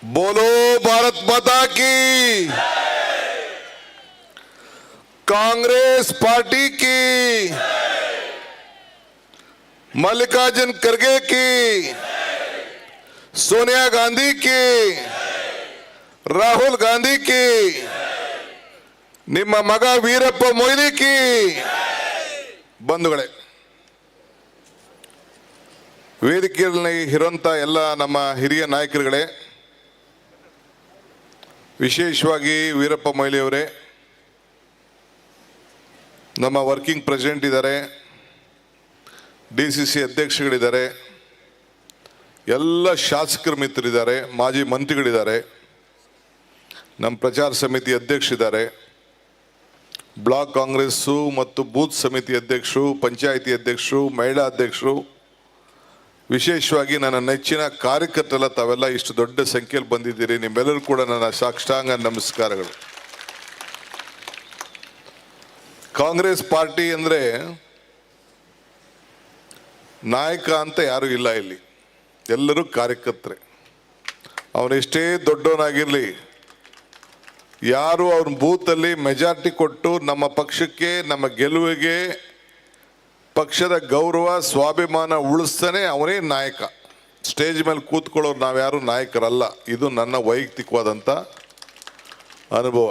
बोलो भारत माता की, कांग्रेस पार्टी की, मल्लिकार्जुन खड़गे की, सोनिया गांधी की, राहुल गांधी की, ನಿಮ್ಮ ಮಗ ವೀರಪ್ಪ ಮೊಯ್ಲಿ की ಬಂಧುಗಳೇ, ವೇದಿಕೆಯಲ್ಲಿ ಇರುವಂತ ಎಲ್ಲ ನಮ್ಮ ಹಿರಿಯ ನಾಯಕರುಗಳೇ, ವಿಶೇಷವಾಗಿ ವೀರಪ್ಪ ಮೊಯ್ಲಿ ಅವರೇ, ನಮ್ಮ ವರ್ಕಿಂಗ್ ಪ್ರೆಸಿಡೆಂಟ್ ಇದ್ದಾರೆ, ಡಿಸಿಸಿ ಅಧ್ಯಕ್ಷಗಳಿದ್ದಾರೆ, ಎಲ್ಲ ಶಾಸಕರ ಮಿತ್ರರಿದ್ದಾರೆ, ಮಾಜಿ ಮಂತ್ರಿಗಳಿದ್ದಾರೆ, ನಮ್ಮ ಪ್ರಚಾರ ಸಮಿತಿ ಅಧ್ಯಕ್ಷರಿದ್ದಾರೆ, ಬ್ಲಾಕ್ ಕಾಂಗ್ರೆಸ್ಸು ಮತ್ತು ಬೂತ್ ಸಮಿತಿ ಅಧ್ಯಕ್ಷರು, ಪಂಚಾಯಿತಿ ಅಧ್ಯಕ್ಷರು, ಮಹಿಳಾ ಅಧ್ಯಕ್ಷರು, ವಿಶೇಷವಾಗಿ ನನ್ನ ನೆಚ್ಚಿನ ಕಾರ್ಯಕರ್ತರೆಲ್ಲ ತಾವೆಲ್ಲ ಇಷ್ಟು ದೊಡ್ಡ ಸಂಖ್ಯೆಯಲ್ಲಿ ಬಂದಿದ್ದೀರಿ. ನಿಮ್ಮೆಲ್ಲರೂ ಕೂಡ ನನ್ನ ಸಾಷ್ಟಾಂಗ ನಮಸ್ಕಾರಗಳು. ಕಾಂಗ್ರೆಸ್ ಪಾರ್ಟಿ ಅಂದರೆ ನಾಯಕ ಅಂತ ಯಾರೂ ಇಲ್ಲ ಇಲ್ಲಿ, ಎಲ್ಲರೂ ಕಾರ್ಯಕರ್ತರೆ. ಅವನೆಷ್ಟೇ ದೊಡ್ಡವನಾಗಿರಲಿ, ಯಾರು ಅವ್ರ ಬೂತಲ್ಲಿ ಮೆಜಾರಿಟಿ ಕೊಟ್ಟು ನಮ್ಮ ಪಕ್ಷಕ್ಕೆ, ನಮ್ಮ ಗೆಲುವಿಗೆ, ಪಕ್ಷದ ಗೌರವ ಸ್ವಾಭಿಮಾನ ಉಳಿಸ್ತಾನೆ ಅವನೇ ನಾಯಕ. ಸ್ಟೇಜ್ ಮೇಲೆ ಕೂತ್ಕೊಳ್ಳೋರು ನಾವ್ಯಾರು ನಾಯಕರಲ್ಲ. ಇದು ನನ್ನ ವೈಯಕ್ತಿಕವಾದಂಥ ಅನುಭವ.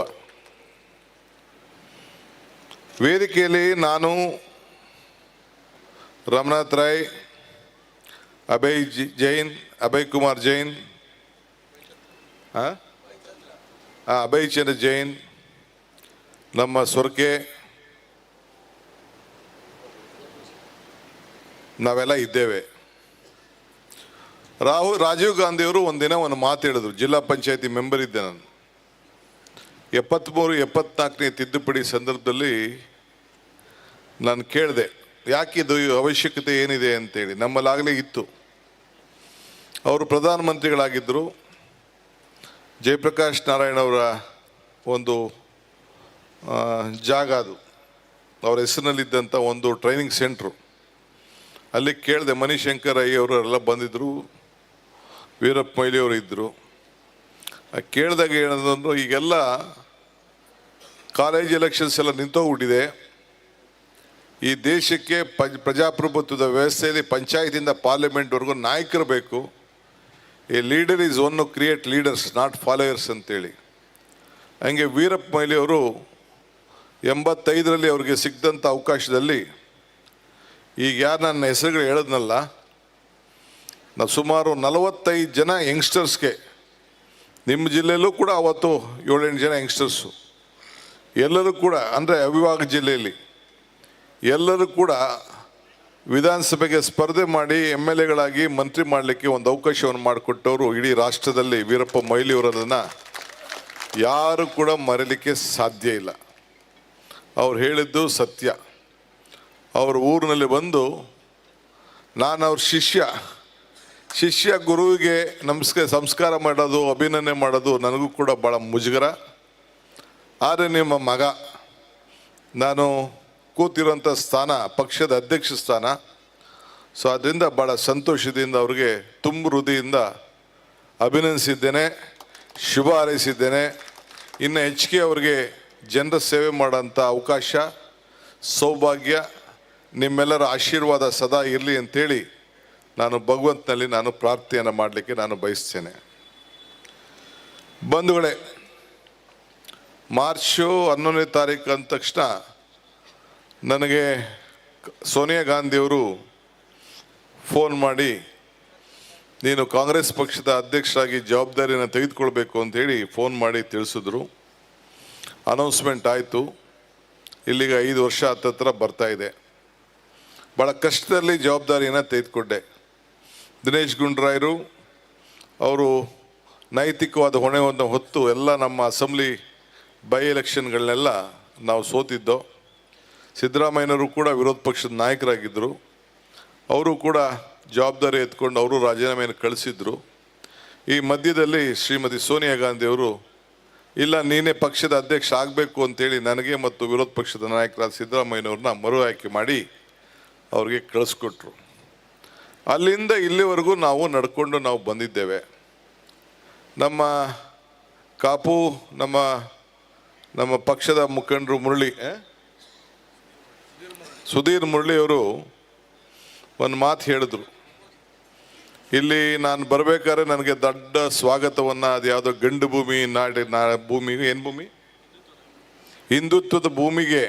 ವೇದಿಕೆಯಲ್ಲಿ ನಾನು, ರಮನಾಥ್ ರಾಯ್, ಅಭಯ್ ಕುಮಾರ್ ಜೈನ್, ಅಭಯ್ ಚಂದ್ರ ಜೈನ್, ನಮ್ಮ ಸೊರ್ಕೆ, ನಾವೆಲ್ಲ ಇದ್ದೇವೆ. ರಾಜೀವ್ ಗಾಂಧಿಯವರು ಒಂದಿನ ಒಂದು ಮಾತು ಹೇಳಿದ್ರು. ಜಿಲ್ಲಾ ಪಂಚಾಯತಿ ಮೆಂಬರ್ ಇದ್ದೆ ನಾನು. 73-74ನೇ ತಿದ್ದುಪಡಿ ಸಂದರ್ಭದಲ್ಲಿ ನಾನು ಕೇಳಿದೆ, ಯಾಕಿದು ಅವಶ್ಯಕತೆ ಏನಿದೆ ಅಂತೇಳಿ. ನಮ್ಮಲ್ಲಾಗಲೇ ಇತ್ತು. ಅವರು ಪ್ರಧಾನಮಂತ್ರಿಗಳಾಗಿದ್ದರು. ಜಯಪ್ರಕಾಶ್ ನಾರಾಯಣ್ ಅವರ ಒಂದು ಜಾಗ ಅದು, ಅವರ ಹೆಸರಿನಲ್ಲಿದ್ದಂಥ ಒಂದು ಟ್ರೈನಿಂಗ್ ಸೆಂಟ್ರು. ಅಲ್ಲಿ ಕೇಳಿದೆ, ಮಣಿಶಂಕರ್ ಅಯ್ಯವರೆಲ್ಲ ಬಂದಿದ್ದರು, ವೀರಪ್ಪ ಮೊಯ್ಲಿ ಅವರು ಇದ್ದರು. ಕೇಳಿದಾಗ ಏನಂದ್ರು, ಈಗೆಲ್ಲ ಕಾಲೇಜ್ ಎಲೆಕ್ಷನ್ಸ್ ಎಲ್ಲ ನಿಂತೋಗ್ಬಿಟ್ಟಿದೆ. ಈ ದೇಶಕ್ಕೆ ಪ್ರಜಾಪ್ರಭುತ್ವದ ವ್ಯವಸ್ಥೆಯಲ್ಲಿ ಪಂಚಾಯತಿಂದ ಪಾರ್ಲಿಮೆಂಟ್ವರೆಗೂ ನಾಯಕರು ಬೇಕು. A leader is one to create leaders, not followers ಅಂತೇಳಿ. ಹಂಗೆ ವೀರಪ್ಪ ಮೊಯ್ಲಿ ಅವರು 85ರಲ್ಲಿ ಅವ್ರಿಗೆ ಸಿಕ್ಕಿದಂಥ ಅವಕಾಶದಲ್ಲಿ, ಈಗ ಯಾರು ನನ್ನ ಹೆಸರುಗಳು ಹೇಳಿದ್ನಲ್ಲ, ನಾವು ಸುಮಾರು 45 ಜನ ಯಂಗ್ಸ್ಟರ್ಸ್ಗೆ, ನಿಮ್ಮ ಜಿಲ್ಲೆಯಲ್ಲೂ ಕೂಡ ಅವತ್ತು 7-8 ಜನ ಯಂಗ್ಸ್ಟರ್ಸು, ಎಲ್ಲರೂ ಕೂಡ ಅಂದರೆ ಅವಿಭಾಗ ಜಿಲ್ಲೆಯಲ್ಲಿ ಎಲ್ಲರೂ ಕೂಡ ವಿಧಾನಸಭೆಗೆ ಸ್ಪರ್ಧೆ ಮಾಡಿ MLAಗಳಾಗಿ ಮಂತ್ರಿ ಮಾಡಲಿಕ್ಕೆ ಒಂದು ಅವಕಾಶವನ್ನು ಮಾಡಿಕೊಟ್ಟವರು ಇಡೀ ರಾಷ್ಟ್ರದಲ್ಲಿ ವೀರಪ್ಪ ಮೊಯ್ಲಿ ಅವರನ್ನು ಯಾರು ಕೂಡ ಮರೀಲಿಕ್ಕೆ ಸಾಧ್ಯ ಇಲ್ಲ. ಅವ್ರು ಹೇಳಿದ್ದು ಸತ್ಯ. ಅವ್ರ ಊರಿನಲ್ಲಿ ಬಂದು, ನಾನು ಅವ್ರ ಶಿಷ್ಯ ಗುರುವಿಗೆ ಸಂಸ್ಕಾರ ಮಾಡೋದು, ಅಭಿನಂದನೆ ಮಾಡೋದು ನನಗೂ ಕೂಡ ಭಾಳ ಮುಜುಗರ. ಆದರೆ ನಿಮ್ಮ ಮಗ, ನಾನು ಕೂತಿರೋಂಥ ಸ್ಥಾನ ಪಕ್ಷದ ಅಧ್ಯಕ್ಷ ಸ್ಥಾನ. ಸೊ ಅದರಿಂದ ಭಾಳ ಸಂತೋಷದಿಂದ ಅವ್ರಿಗೆ ತುಂಬ ಹೃದಯದಿಂದ ಅಭಿನಂದಿಸಿದ್ದೇನೆ, ಶುಭ ಹಾರೈಸಿದ್ದೇನೆ. ಇನ್ನು ಹೆಚ್ಚಿಗೆ ಅವ್ರಿಗೆ ಜನರ ಸೇವೆ ಮಾಡೋಂಥ ಅವಕಾಶ, ಸೌಭಾಗ್ಯ, ನಿಮ್ಮೆಲ್ಲರ ಆಶೀರ್ವಾದ ಸದಾ ಇರಲಿ ಅಂತೇಳಿ ನಾನು ಭಗವಂತನಲ್ಲಿ ನಾನು ಪ್ರಾರ್ಥನೆಯನ್ನು ಮಾಡಲಿಕ್ಕೆ ನಾನು ಬಯಸ್ತೇನೆ. ಬಂಧುಗಳೇ, ಮಾರ್ಚು 11ನೇ ತಾರೀಕು ಅಂದ ತಕ್ಷಣ ನನಗೆ ಸೋನಿಯಾ ಗಾಂಧಿಯವರು ಫೋನ್ ಮಾಡಿ, ನೀನು ಕಾಂಗ್ರೆಸ್ ಪಕ್ಷದ ಅಧ್ಯಕ್ಷರಾಗಿ ಜವಾಬ್ದಾರಿಯನ್ನು ತೆಗೆದುಕೊಳ್ಬೇಕು ಅಂತೇಳಿ ಫೋನ್ ಮಾಡಿ ತಿಳಿಸಿದ್ರು. ಅನೌನ್ಸ್ಮೆಂಟ್ ಆಯಿತು. ಇಲ್ಲಿಗ 5 ವರ್ಷ ಹತ್ತತ್ರ ಬರ್ತಾ ಇದೆ. ಭಾಳ ಕಷ್ಟದಲ್ಲಿ ಜವಾಬ್ದಾರಿಯನ್ನು ತೆಗೆದುಕೊಂಡೆ. ದಿನೇಶ್ ಗುಂಡೂರಾಯರು ಅವರು ನೈತಿಕವಾದ ಹೊಣೆಯನ್ನು ಹೊತ್ತು ಎಲ್ಲ ನಮ್ಮ ಅಸೆಂಬ್ಲಿ ಬೈ ಎಲೆಕ್ಷನ್ಗಳನ್ನೆಲ್ಲ ನಾವು ಸೋತಿದ್ದೋ. ಸಿದ್ದರಾಮಯ್ಯನವರು ಕೂಡ ವಿರೋಧ ಪಕ್ಷದ ನಾಯಕರಾಗಿದ್ದರು. ಅವರು ಕೂಡ ಜವಾಬ್ದಾರಿ ಎತ್ಕೊಂಡು ಅವರು ರಾಜೀನಾಮೆಯನ್ನು ಕಳಿಸಿದ್ರು. ಈ ಮಧ್ಯದಲ್ಲಿ ಶ್ರೀಮತಿ ಸೋನಿಯಾ ಗಾಂಧಿಯವರು, ಇಲ್ಲ ನೀನೇ ಪಕ್ಷದ ಅಧ್ಯಕ್ಷ ಆಗಬೇಕು ಅಂತೇಳಿ ನನಗೆ ಮತ್ತು ವಿರೋಧ ಪಕ್ಷದ ನಾಯಕರಾದ ಸಿದ್ದರಾಮಯ್ಯನವ್ರನ್ನ ಮರು ಆಯ್ಕೆ ಮಾಡಿ ಅವ್ರಿಗೆ ಕಳಿಸ್ಕೊಟ್ರು. ಅಲ್ಲಿಂದ ಇಲ್ಲಿವರೆಗೂ ನಾವು ನಡ್ಕೊಂಡು ನಾವು ಬಂದಿದ್ದೇವೆ. ನಮ್ಮ ಕಾಪು ನಮ್ಮ ಪಕ್ಷದ ಮುಖಂಡರು ಸುಧೀರ್ ಮುರಳಿಯವರು ಒಂದು ಮಾತು ಹೇಳಿದ್ರು. ಇಲ್ಲಿ ನಾನು ಬರಬೇಕಾದ್ರೆ ನನಗೆ ದೊಡ್ಡ ಸ್ವಾಗತವನ್ನು, ಅದು ಯಾವುದೋ ಗಂಡು ಭೂಮಿ ಭೂಮಿ ಏನು ಭೂಮಿ, ಹಿಂದುತ್ವದ ಭೂಮಿಗೆ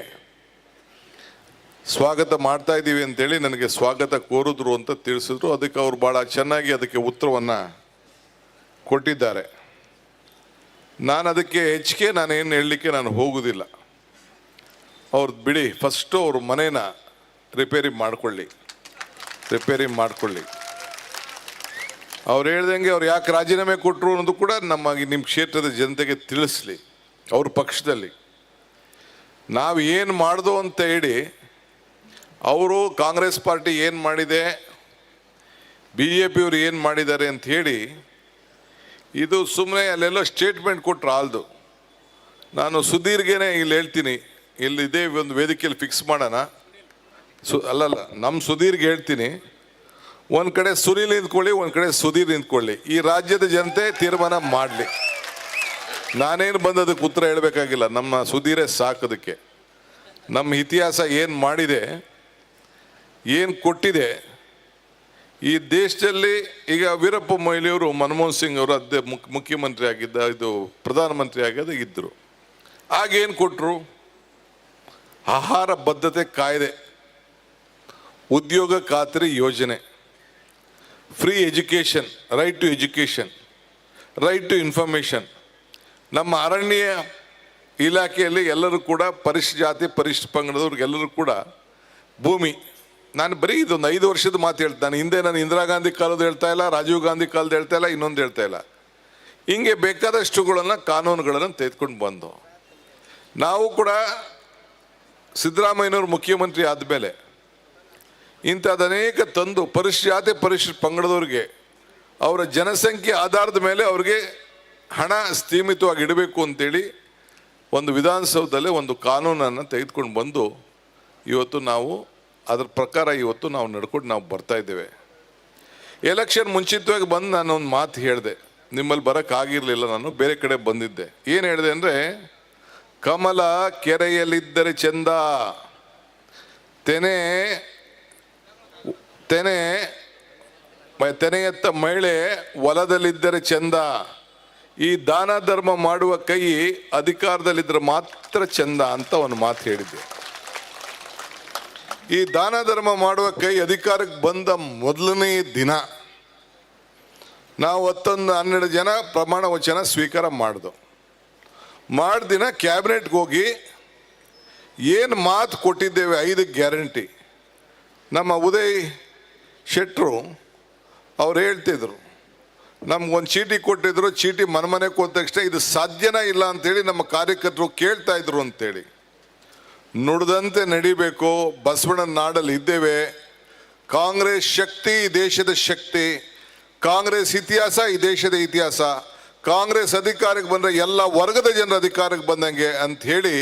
ಸ್ವಾಗತ ಮಾಡ್ತಾ ಇದ್ದೀವಿ ಅಂತೇಳಿ ನನಗೆ ಸ್ವಾಗತ ಕೋರಿದ್ರು ಅಂತ ತಿಳಿಸಿದ್ರು. ಅದಕ್ಕೆ ಅವರು ಭಾಳ ಚೆನ್ನಾಗಿ ಅದಕ್ಕೆ ಉತ್ತರವನ್ನು ಕೊಟ್ಟಿದ್ದಾರೆ. ನಾನು ಅದಕ್ಕೆ ಹೆಚ್ಚಿಗೆ ನಾನೇನು ಹೇಳಲಿಕ್ಕೆ ನಾನು ಹೋಗುವುದಿಲ್ಲ. ಅವ್ರದ್ದು ಬಿಡಿ, ಫಸ್ಟು ಅವ್ರ ಮನೇನ ರಿಪೇರಿ ಮಾಡ್ಕೊಳ್ಳಿ. ಅವ್ರು ಹೇಳ್ದಂಗೆ ಅವ್ರು ಯಾಕೆ ರಾಜೀನಾಮೆ ಕೊಟ್ಟರು ಅನ್ನೋದು ಕೂಡ ನಿಮ್ಮ ಕ್ಷೇತ್ರದ ಜನತೆಗೆ ತಿಳಿಸ್ಲಿ. ಅವ್ರ ಪಕ್ಷದಲ್ಲಿ ನಾವು ಏನು ಮಾಡ್ದೋ ಅಂತ ಹೇಳಿ, ಅವರು ಕಾಂಗ್ರೆಸ್ ಪಾರ್ಟಿ ಏನು ಮಾಡಿದೆ, BJP ಏನು ಮಾಡಿದ್ದಾರೆ ಅಂತ ಹೇಳಿ, ಇದು ಸುಮ್ಮನೆ ಅಲ್ಲೆಲ್ಲ ಸ್ಟೇಟ್ಮೆಂಟ್ ಕೊಟ್ಟರು ಆಲ್ದು. ನಾನು ಸುಧೀರ್ಗೇನೆ ಇಲ್ಲಿ ಹೇಳ್ತೀನಿ, ಇಲ್ಲಿ ಇದೇ ಒಂದು ವೇದಿಕೆಯಲ್ಲಿ ಫಿಕ್ಸ್ ಮಾಡೋಣ. ಅಲ್ಲಲ್ಲ, ನಮ್ಮ ಸುಧೀರ್ಗೆ ಹೇಳ್ತೀನಿ, ಒಂದು ಕಡೆ ಸುನೀಲ್ ನಿಂತ್ಕೊಳ್ಳಿ, ಒಂದು ಕಡೆ ಸುಧೀರ್ ನಿಂತ್ಕೊಳ್ಳಿ. ಈ ರಾಜ್ಯದ ಜನತೆ ತೀರ್ಮಾನ ಮಾಡಲಿ. ನಾನೇನು ಬಂದದಕ್ಕೆ ಉತ್ತರ ಹೇಳಬೇಕಾಗಿಲ್ಲ. ನಮ್ಮ ಸುಧೀರೇ ಸಾಕೋದಕ್ಕೆ. ನಮ್ಮ ಇತಿಹಾಸ ಏನು ಮಾಡಿದೆ, ಏನು ಕೊಟ್ಟಿದೆ ಈ ದೇಶದಲ್ಲಿ. ಈಗ ವೀರಪ್ಪ ಮೊಯ್ಲಿಯವರು ಮನಮೋಹನ್ ಸಿಂಗ್ ಅವರು ಮುಖ್ಯಮಂತ್ರಿ ಆಗಿದ್ದ, ಇದು ಪ್ರಧಾನಮಂತ್ರಿ ಆಗಿದ್ದ ಇದ್ದರು. ಆಗೇನು ಕೊಟ್ಟರು? ಆಹಾರ ಬದ್ಧತೆ ಕಾಯ್ದೆ, ಉದ್ಯೋಗ ಖಾತ್ರಿ ಯೋಜನೆ, free education, right to education, right to information. ನಮ್ಮ ಅರಣ್ಯ ಇಲಾಖೆಯಲ್ಲಿ ಎಲ್ಲರೂ ಕೂಡ ಪರಿಶಿಷ್ಟ ಜಾತಿ ಪರಿಶಿಷ್ಟ ಪಂಗಡದವ್ರಿಗೆಲ್ಲರೂ ಕೂಡ ಭೂಮಿ. ನಾನು ಬರೀ ಇದೊಂದು 5 ವರ್ಷದ ಮಾತು ಹೇಳ್ತಾನೆ. ಹಿಂದೆ ನಾನು ಇಂದಿರಾ ಗಾಂಧಿ ಕಾಲದ ಹೇಳ್ತಾ ಇಲ್ಲ, ರಾಜೀವ್ ಗಾಂಧಿ ಕಾಲದ ಹೇಳ್ತಾ ಇಲ್ಲ, ಇನ್ನೊಂದು ಹೇಳ್ತಾ ಇಲ್ಲ. ಹಿಂಗೆ ಬೇಕಾದಷ್ಟುಗಳನ್ನು ಕಾನೂನುಗಳನ್ನು ತೆಗೆದುಕೊಂಡು ಬಂದು ನಾವು ಕೂಡ ಸಿದ್ದರಾಮಯ್ಯನವರು ಮುಖ್ಯಮಂತ್ರಿ ಆದಮೇಲೆ ಇಂಥದ್ದು ಅನೇಕ ತಂದು ಪರಿಶಿಷ್ಟ ಜಾತಿ ಪರಿಶಿಷ್ಟ ಪಂಗಡದವ್ರಿಗೆ ಅವರ ಜನಸಂಖ್ಯೆ ಆಧಾರದ ಮೇಲೆ ಅವ್ರಿಗೆ ಹಣ ಸ್ಥೀಮಿತವಾಗಿ ಇಡಬೇಕು ಅಂತೇಳಿ ಒಂದು ವಿಧಾನಸೌಧದಲ್ಲೇ ಒಂದು ಕಾನೂನನ್ನು ತೆಗೆದುಕೊಂಡು ಬಂದು ಇವತ್ತು ನಾವು ಅದರ ಪ್ರಕಾರ ಇವತ್ತು ನಾವು ನಡ್ಕೊಂಡು ನಾವು ಬರ್ತಾ ಇದ್ದೇವೆ. ಎಲೆಕ್ಷನ್ ಮುಂಚಿತವಾಗಿ ಬಂದು ನಾನು ಒಂದು ಮಾತು ಹೇಳಿದೆ, ನಿಮ್ಮಲ್ಲಿ ಬರೋಕ್ಕಾಗಿರಲಿಲ್ಲ, ನಾನು ಬೇರೆ ಕಡೆ ಬಂದಿದ್ದೆ. ಏನು ಹೇಳಿದೆ ಅಂದರೆ, ಕಮಲ ಕೆರೆಯಲ್ಲಿದ್ದರೆ ಚೆಂದ, ತೆನೆಯತ್ತ ಮಹಿಳೆ ಹೊಲದಲ್ಲಿದ್ದರೆ ಚೆಂದ, ಈ ದಾನ ಧರ್ಮ ಮಾಡುವ ಕೈ ಅಧಿಕಾರದಲ್ಲಿದ್ದರೆ ಮಾತ್ರ ಚೆಂದ ಅಂತ ಒಂದು ಮಾತು ಹೇಳಿದ್ದೆ. ಈ ದಾನ ಧರ್ಮ ಮಾಡುವ ಕೈ ಅಧಿಕಾರಕ್ಕೆ ಬಂದ ಮೊದಲನೇ ದಿನ ನಾವು 12 ಜನ ಪ್ರಮಾಣ ವಚನ ಸ್ವೀಕಾರ ಮಾಡಿದಿನ ಕ್ಯಾಬಿನೆಟ್ಗೆ ಹೋಗಿ ಏನು ಮಾತು ಕೊಟ್ಟಿದ್ದೇವೆ, 5 ಗ್ಯಾರಂಟಿ. ನಮ್ಮ ಉದಯ್ ಶೆಟ್ಟರು ಅವ್ರು ಹೇಳ್ತಿದ್ರು, ನಮ್ಗೊಂದು ಚೀಟಿ ಕೊಟ್ಟಿದ್ರು, ಚೀಟಿ ಮನೆ ಹೋದ ತಕ್ಷಣ ಇದು ಸಾಧ್ಯನೇ ಇಲ್ಲ ಅಂತೇಳಿ ನಮ್ಮ ಕಾರ್ಯಕರ್ತರು ಕೇಳ್ತಾ ಇದ್ರು ಅಂತೇಳಿ. ನುಡಿದಂತೆ ನಡಿಬೇಕು. ಬಸವಣ್ಣನ ನಾಡಲ್ಲಿ ಇದ್ದೇವೆ. ಕಾಂಗ್ರೆಸ್ ಶಕ್ತಿ ಈ ದೇಶದ ಶಕ್ತಿ, ಕಾಂಗ್ರೆಸ್ ಇತಿಹಾಸ ಈ ದೇಶದ ಇತಿಹಾಸ. ಕಾಂಗ್ರೆಸ್ ಅಧಿಕಾರಕ್ಕೆ ಬಂದರೆ ಎಲ್ಲ ವರ್ಗದ ಜನರ ಅಧಿಕಾರಕ್ಕೆ ಬಂದಂಗೆ ಅಂತ ಹೇಳಿ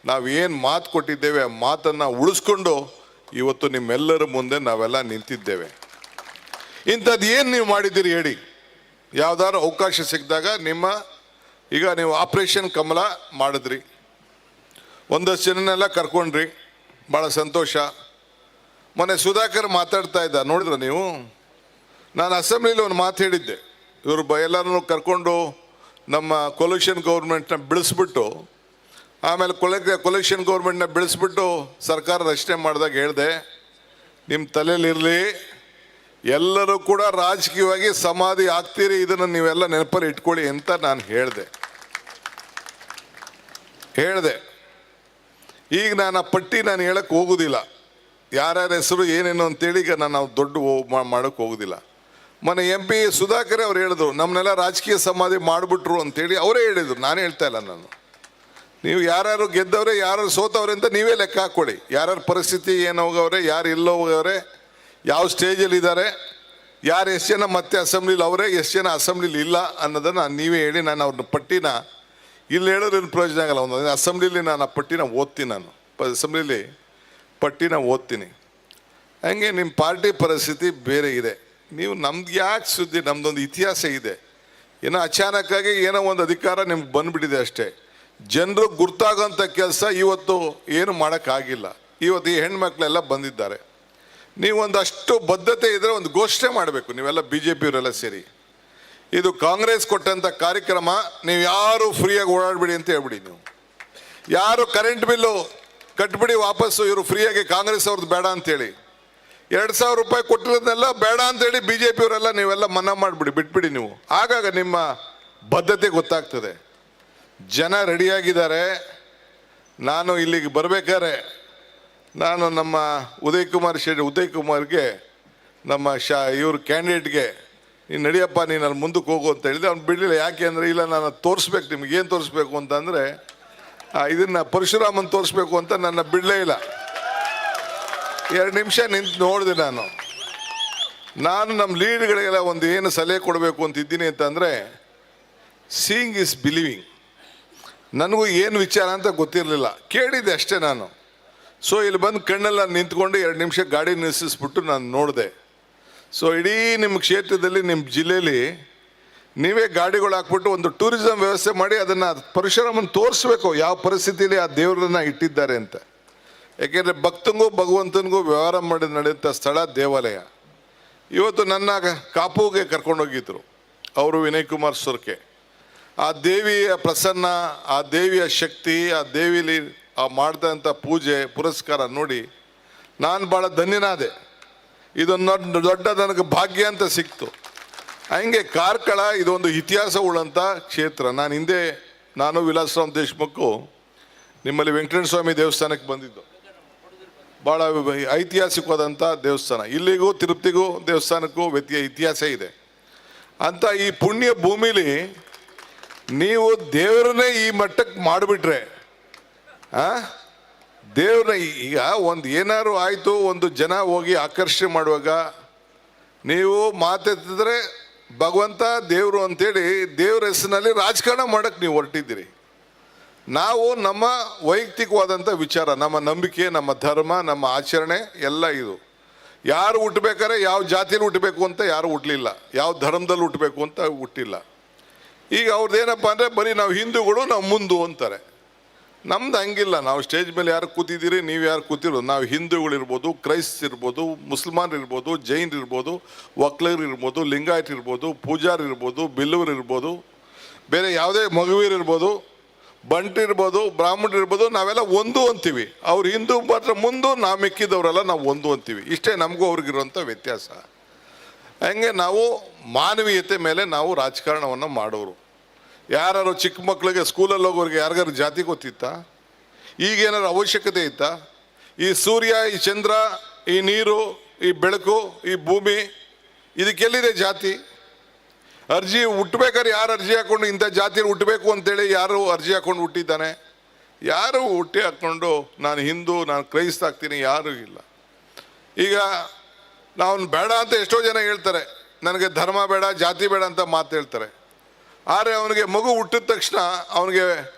ನಾವೇನು ಮಾತು ಕೊಟ್ಟಿದ್ದೇವೆ ಆ ಮಾತನ್ನು ಉಳಿಸ್ಕೊಂಡು ಇವತ್ತು ನಿಮ್ಮೆಲ್ಲರ ಮುಂದೆ ನಾವೆಲ್ಲ ನಿಂತಿದ್ದೇವೆ. ಇಂಥದ್ದು ಏನು ನೀವು ಮಾಡಿದ್ದೀರಿ ಹೇಳಿ. ಯಾವ್ದಾದ್ರು ಅವಕಾಶ ಸಿಕ್ಕಿದಾಗ ಈಗ ನೀವು ಆಪರೇಷನ್ ಕಮಲ ಮಾಡಿದ್ರಿ, ಒಂದಷ್ಟು ಜನನೆಲ್ಲ ಕರ್ಕೊಂಡ್ರಿ, ಭಾಳ ಸಂತೋಷ. ಮೊನ್ನೆ ಸುಧಾಕರ್ ಮಾತಾಡ್ತಾ ಇದ್ದ, ನೋಡಿದ್ರ ನೀವು? ನಾನು ಅಸೆಂಬ್ಲಿಲಿ ಒಂದು ಮಾತು ಹೇಳಿದ್ದೆ, ಇವರು ಎಲ್ಲರನ್ನೂ ಕರ್ಕೊಂಡು ನಮ್ಮ ಕೊಲ್ಯೂಷನ್ ಗೌರ್ಮೆಂಟ್ನ ಬೆಳೆಸ್ಬಿಟ್ಟು ಆಮೇಲೆ ಕೊಲ್ಯೂಷನ್ ಗೌರ್ಮೆಂಟ್ನ ಬೆಳೆಸ್ಬಿಟ್ಟು ಸರ್ಕಾರ ರಚನೆ ಮಾಡಿದಾಗ ಹೇಳಿದೆ, ನಿಮ್ಮ ತಲೆಯಲ್ಲಿರಲಿ, ಎಲ್ಲರೂ ಕೂಡ ರಾಜಕೀಯವಾಗಿ ಸಮಾಧಿ ಆಗ್ತೀರಿ, ಇದನ್ನು ನೀವೆಲ್ಲ ನೆನಪಲ್ಲಿ ಇಟ್ಕೊಳ್ಳಿ ಅಂತ ನಾನು ಹೇಳಿದೆ. ಈಗ ನಾನು ಆ ಪಟ್ಟಿ ನಾನು ಹೇಳಕ್ಕೆ ಹೋಗೋದಿಲ್ಲ, ಯಾರ್ಯಾರ ಹೆಸರು ಏನೇನು ಅಂತೇಳಿ ಈಗ ನಾನು ದೊಡ್ಡ ಮಾಡೋಕ್ಕೆ ಹೋಗೋದಿಲ್ಲ. ಮೊನ್ನೆ MP ಸುಧಾಕರ್ ಅವ್ರು ಹೇಳಿದ್ರು, ನಮ್ಮನ್ನೆಲ್ಲ ರಾಜಕೀಯ ಸಮಾಧಿ ಮಾಡಿಬಿಟ್ರು ಅಂತೇಳಿ ಅವರೇ ಹೇಳಿದರು, ನಾನು ಹೇಳ್ತಾ ಇಲ್ಲ. ನೀವು ಯಾರ್ಯಾರು ಗೆದ್ದವ್ರೆ ಯಾರು ಸೋತವ್ರೆ ಅಂತ ನೀವೇ ಲೆಕ್ಕ ಹಾಕ್ಕೊಳ್ಳಿ. ಯಾರ್ಯಾರ ಪರಿಸ್ಥಿತಿ ಏನು ಹೋಗವ್ರೆ, ಯಾರು ಎಲ್ಲೋ ಹೋಗವ್ರೆ, ಯಾವ ಸ್ಟೇಜಲ್ಲಿ ಇದ್ದಾರೆ, ಯಾರು ಎಷ್ಟು ಜನ ಮತ್ತೆ ಅಸೆಂಬ್ಲಿಲಿ ಅವರೇ, ಎಷ್ಟು ಜನ ಅಸೆಂಬ್ಲಿಲಿ ಇಲ್ಲ ಅನ್ನೋದನ್ನು ನೀವೇ ಹೇಳಿ. ನಾನು ಅವ್ರನ್ನ ಪಟ್ಟಿನ ಇಲ್ಲಿ ಹೇಳೋದ್ರೇನು ಪ್ರಯೋಜನ ಆಗಲ್ಲ. ಒಂದು ಅಸೆಂಬ್ಲಿಲಿ ನಾನು ಆ ಪಟ್ಟಿನ ಓದ್ತೀನಿ, ನಾನು ಅಸೆಂಬ್ಲಿಲಿ ಪಟ್ಟಿನ ಓದ್ತೀನಿ. ಹಂಗೆ ನಿಮ್ಮ ಪಾರ್ಟಿ ಪರಿಸ್ಥಿತಿ ಬೇರೆ ಇದೆ. ನೀವು ನಮ್ದು ಯಾಕೆ ಸುದ್ದಿ, ನಮ್ಮದೊಂದು ಇತಿಹಾಸ ಇದೆ. ಏನೋ ಅಚಾನಕ್ಕಾಗಿ ಏನೋ ಒಂದು ಅಧಿಕಾರ ನಿಮ್ಗೆ ಬಂದ್ಬಿಟ್ಟಿದೆ ಅಷ್ಟೇ. ಜನರು ಗುರ್ತಾಗೋಂಥ ಕೆಲಸ ಇವತ್ತು ಏನು ಮಾಡೋಕ್ಕಾಗಿಲ್ಲ. ಇವತ್ತು ಈ ಹೆಣ್ಮಕ್ಳೆಲ್ಲ ಬಂದಿದ್ದಾರೆ. ನೀವೊಂದಷ್ಟು ಬದ್ಧತೆ ಇದ್ದರೆ ಒಂದು ಘೋಷಣೆ ಮಾಡಬೇಕು ನೀವೆಲ್ಲ BJP-ಯವರೆಲ್ಲ ಸೇರಿ. ಇದು ಕಾಂಗ್ರೆಸ್ ಕೊಟ್ಟಂಥ ಕಾರ್ಯಕ್ರಮ, ನೀವು ಯಾರು ಫ್ರೀಯಾಗಿ ಓಡಾಡಬೇಡಿ ಅಂತ ಹೇಳ್ಬಿಡಿ. ನೀವು ಯಾರು ಕರೆಂಟ್ ಬಿಲ್ಲು ಕಟ್ಬಿಡಿ ವಾಪಸ್ಸು, ಇವರು ಫ್ರೀಯಾಗಿ ಕಾಂಗ್ರೆಸ್ ಅವ್ರದ್ದು ಬೇಡ ಅಂತೇಳಿ. 2,000 ರೂಪಾಯಿ ಕೊಟ್ಟಿರೋದನ್ನೆಲ್ಲ ಬೇಡ ಅಂತೇಳಿ BJP-ಯವರೆಲ್ಲ ನೀವೆಲ್ಲ ಮನ್ನಾ ಮಾಡಿಬಿಡಿ, ಬಿಟ್ಬಿಡಿ ನೀವು. ಆಗಾಗ ನಿಮ್ಮ ಬದ್ಧತೆ ಗೊತ್ತಾಗ್ತದೆ. ಜನ ರೆಡಿಯಾಗಿದ್ದಾರೆ. ನಾನು ಇಲ್ಲಿಗೆ ಬರಬೇಕಾದ್ರೆ ನಾನು ನಮ್ಮ ಉದಯ್ ಕುಮಾರ್ಗೆ ನಮ್ಮ ಇವ್ರ ಕ್ಯಾಂಡಿಡೇಟ್ಗೆ ನೀನು ನಡಿಯಪ್ಪ, ನೀನು ಅಲ್ಲಿ ಮುಂದಕ್ಕೆ ಹೋಗು ಅಂತ ಹೇಳಿದೆ. ಅವ್ನು ಬಿಡಲಿಲ್ಲ. ಯಾಕೆ ಅಂದರೆ, ಇಲ್ಲ ನಾನು ತೋರಿಸ್ಬೇಕು ನಿಮ್ಗೆ. ಏನು ತೋರಿಸ್ಬೇಕು ಅಂತಂದರೆ ಇದನ್ನು ಪರಶುರಾಮನ್ ತೋರಿಸ್ಬೇಕು ಅಂತ ನನ್ನ ಬಿಡಲೇ ಇಲ್ಲ. 2 ನಿಮಿಷ ನಿಂತು ನೋಡಿದೆ ನಾನು ನಮ್ಮ ಲೀಡ್ಗಳಿಗೆಲ್ಲ ಒಂದು ಏನು ಸಲಹೆ ಕೊಡಬೇಕು ಅಂತಿದ್ದೀನಿ ಅಂತಂದರೆ, ಸೀಯಿಂಗ್ ಇಸ್ ಬಿಲೀವಿಂಗ್. ನನಗೂ ಏನು ವಿಚಾರ ಅಂತ ಗೊತ್ತಿರಲಿಲ್ಲ, ಕೇಳಿದ್ದೆ ಅಷ್ಟೇ ನಾನು. ಸೊ ಇಲ್ಲಿ ಬಂದು ಕಣ್ಣೆಲ್ಲ ನಿಂತ್ಕೊಂಡು 2 ನಿಮಿಷ ಗಾಡಿ ನಿಲ್ಲಿಸಿಸ್ಬಿಟ್ಟು ನಾನು ನೋಡಿದೆ. ಸೊ ಇಡೀ ನಿಮ್ಮ ಕ್ಷೇತ್ರದಲ್ಲಿ, ನಿಮ್ಮ ಜಿಲ್ಲೆಯಲ್ಲಿ ನೀವೇ ಗಾಡಿಗಳು ಹಾಕ್ಬಿಟ್ಟು ಒಂದು ಟೂರಿಸಂ ವ್ಯವಸ್ಥೆ ಮಾಡಿ ಅದನ್ನು ಪರಶುರಾಮನ್ ತೋರಿಸ್ಬೇಕು ಯಾವ ಪರಿಸ್ಥಿತಿಯಲ್ಲಿ ಆ ದೇವರನ್ನ ಇಟ್ಟಿದ್ದಾರೆ ಅಂತ. ಯಾಕೆಂದರೆ ಭಕ್ತನಿಗೂ ಭಗವಂತನಿಗೂ ವ್ಯವಹಾರ ಮಾಡಿ ನಡೆಯುವಂಥ ಸ್ಥಳ ದೇವಾಲಯ. ಇವತ್ತು ನನ್ನ ಕಾಪುಗೆ ಕರ್ಕೊಂಡೋಗಿದ್ರು ಅವರು, ವಿನಯ್ ಕುಮಾರ್ ಸೊರ್ಕೆ. ಆ ದೇವಿಯ ಪ್ರಸನ್ನ, ಆ ದೇವಿಯ ಶಕ್ತಿ, ಆ ದೇವಿಲಿ ಆ ಮಾಡ್ದಂಥ ಪೂಜೆ ಪುರಸ್ಕಾರ ನೋಡಿ ನಾನು ಭಾಳ ಧನ್ಯನಾದೆ. ಇದೊಂದು ದೊಡ್ಡ ನನಗೆ ಭಾಗ್ಯ ಅಂತ ಸಿಕ್ತು. ಹಂಗೆ ಕಾರ್ಕಳ ಇದೊಂದು ಇತಿಹಾಸ ಉಳ್ಳಂಥ ಕ್ಷೇತ್ರ. ನಾನು ವಿಲಾಸರಾವ್ ದೇಶಮುಖು ನಿಮ್ಮಲ್ಲಿ ವೆಂಕಟೇಶ್ವರ ಸ್ವಾಮಿ ದೇವಸ್ಥಾನಕ್ಕೆ ಬಂದಿದ್ದು. ಭಾಳ ಐತಿಹಾಸಿಕವಾದಂಥ ದೇವಸ್ಥಾನ. ಇಲ್ಲಿಗೂ ತಿರುಪತಿಗೂ ದೇವಸ್ಥಾನಕ್ಕೂ ಇತಿಹಾಸ ಇದೆ. ಅಂತ ಈ ಪುಣ್ಯ ಭೂಮಿಲಿ ನೀವು ದೇವರನ್ನೇ ಈ ಮಟ್ಟಕ್ಕೆ ಮಾಡಿಬಿಟ್ರೆ, ದೇವ್ರನ್ನ ಈಗ ಒಂದು ಏನಾದ್ರು ಆಯಿತು, ಒಂದು ಜನ ಹೋಗಿ ಆಕರ್ಷಣೆ ಮಾಡುವಾಗ ನೀವು ಮಾತೆತ್ತಿದ್ರೆ ಭಗವಂತ ದೇವರು ಅಂತೇಳಿ ದೇವ್ರ ಹೆಸರಿನಲ್ಲಿ ರಾಜಕಾರಣ ಮಾಡೋಕ್ಕೆ ನೀವು ಹೊರಟಿದ್ದೀರಿ. ನಾವು ನಮ್ಮ ವೈಯಕ್ತಿಕವಾದಂಥ ವಿಚಾರ, ನಮ್ಮ ನಂಬಿಕೆ, ನಮ್ಮ ಧರ್ಮ, ನಮ್ಮ ಆಚರಣೆ ಎಲ್ಲ ಇದು. ಯಾರು ಹುಟ್ಟಬೇಕಾದ್ರೆ ಯಾವ ಜಾತಿಯಲ್ಲಿ ಹುಟ್ಟಬೇಕು ಅಂತ ಯಾರು ಹುಟ್ಟಲಿಲ್ಲ, ಯಾವ ಧರ್ಮದಲ್ಲಿ ಹುಟ್ಟಬೇಕು ಅಂತ ಹುಟ್ಟಿಲ್ಲ. ಈಗ ಅವ್ರದ್ದೇನಪ್ಪ ಅಂದರೆ ಬರೀ ನಾವು ಹಿಂದೂಗಳು, ನಾವು ಮುಂದು ಅಂತಾರೆ. ನಮ್ದು ಹಂಗಿಲ್ಲ. ನಾವು ಸ್ಟೇಜ್ ಮೇಲೆ ಯಾರು ಕೂತಿದ್ದೀರಿ, ನೀವು ಯಾರು ಕೂತಿರೋ, ನಾವು ಹಿಂದೂಗಳಿರ್ಬೋದು, ಕ್ರೈಸ್ತಿರ್ಬೋದು, ಮುಸಲ್ಮಾನರಿರ್ಬೋದು, ಜೈನರಿರ್ಬೋದು, ಒಕ್ಕಲಿಗರಿರ್ಬೋದು, ಲಿಂಗಾಯತ್ ಇರ್ಬೋದು, ಪೂಜಾರಿ ಇರ್ಬೋದು, ಬಿಲ್ಲೂರು ಇರ್ಬೋದು, ಬೇರೆ ಯಾವುದೇ ಮಗುವೀರಿರ್ಬೋದು, ಬಂಟಿರ್ಬೋದು, ಬ್ರಾಹ್ಮಣರಿರ್ಬೋದು, ನಾವೆಲ್ಲ ಒಂದು ಅಂತೀವಿ. ಅವ್ರು ಹಿಂದೂ ಮಾತ್ರ ಮುಂದು, ನಾವು ಮಿಕ್ಕಿದವರೆಲ್ಲ ನಾವು ಒಂದು ಅಂತೀವಿ. ಇಷ್ಟೇ ನಮಗೂ ಅವ್ರಿಗಿರುವಂಥ ವ್ಯತ್ಯಾಸ. ಹಂಗೆ ನಾವು ಮಾನವೀಯತೆ ಮೇಲೆ ನಾವು ರಾಜಕಾರಣವನ್ನು ಮಾಡೋರು. ಯಾರು ಚಿಕ್ಕ ಮಕ್ಕಳಿಗೆ ಸ್ಕೂಲಲ್ಲಿ ಹೋಗೋರಿಗೆ ಯಾರಿಗಾರು ಜಾತಿ ಗೊತ್ತಿತ್ತಾ? ಈಗೇನಾದ್ರು ಅವಶ್ಯಕತೆ ಇತ್ತಾ? ಈ ಸೂರ್ಯ, ಈ ಚಂದ್ರ, ಈ ನೀರು, ಈ ಬೆಳಕು, ಈ ಭೂಮಿ, ಇದಕ್ಕೆಲ್ಲಿದೆ ಜಾತಿ? ಅರ್ಜಿ ಹುಟ್ಟಬೇಕಾದ್ರೆ ಯಾರು ಅರ್ಜಿ ಹಾಕ್ಕೊಂಡು ಇಂಥ ಜಾತಿಯಲ್ಲಿ ಹುಟ್ಟಬೇಕು ಅಂತೇಳಿ ಯಾರು ಅರ್ಜಿ ಹಾಕ್ಕೊಂಡು ಹುಟ್ಟಿದ್ದಾನೆ? ಯಾರು ಹುಟ್ಟಿ ಹಾಕ್ಕೊಂಡು ನಾನು ಹಿಂದೂ, ನಾನು ಕ್ರೈಸ್ತ ಆಗ್ತೀನಿ, ಯಾರೂ ಇಲ್ಲ. ಈಗ ನಾವು ಬೇಡ ಅಂತ ಎಷ್ಟೋ ಜನ ಹೇಳ್ತಾರೆ, ನನಗೆ ಧರ್ಮ ಬೇಡ, ಜಾತಿ ಬೇಡ ಅಂತ ಮಾತು ಹೇಳ್ತಾರೆ. ಆದರೆ ಅವನಿಗೆ ಮಗು ಹುಟ್ಟಿದ ತಕ್ಷಣ ಅವನಿಗೆ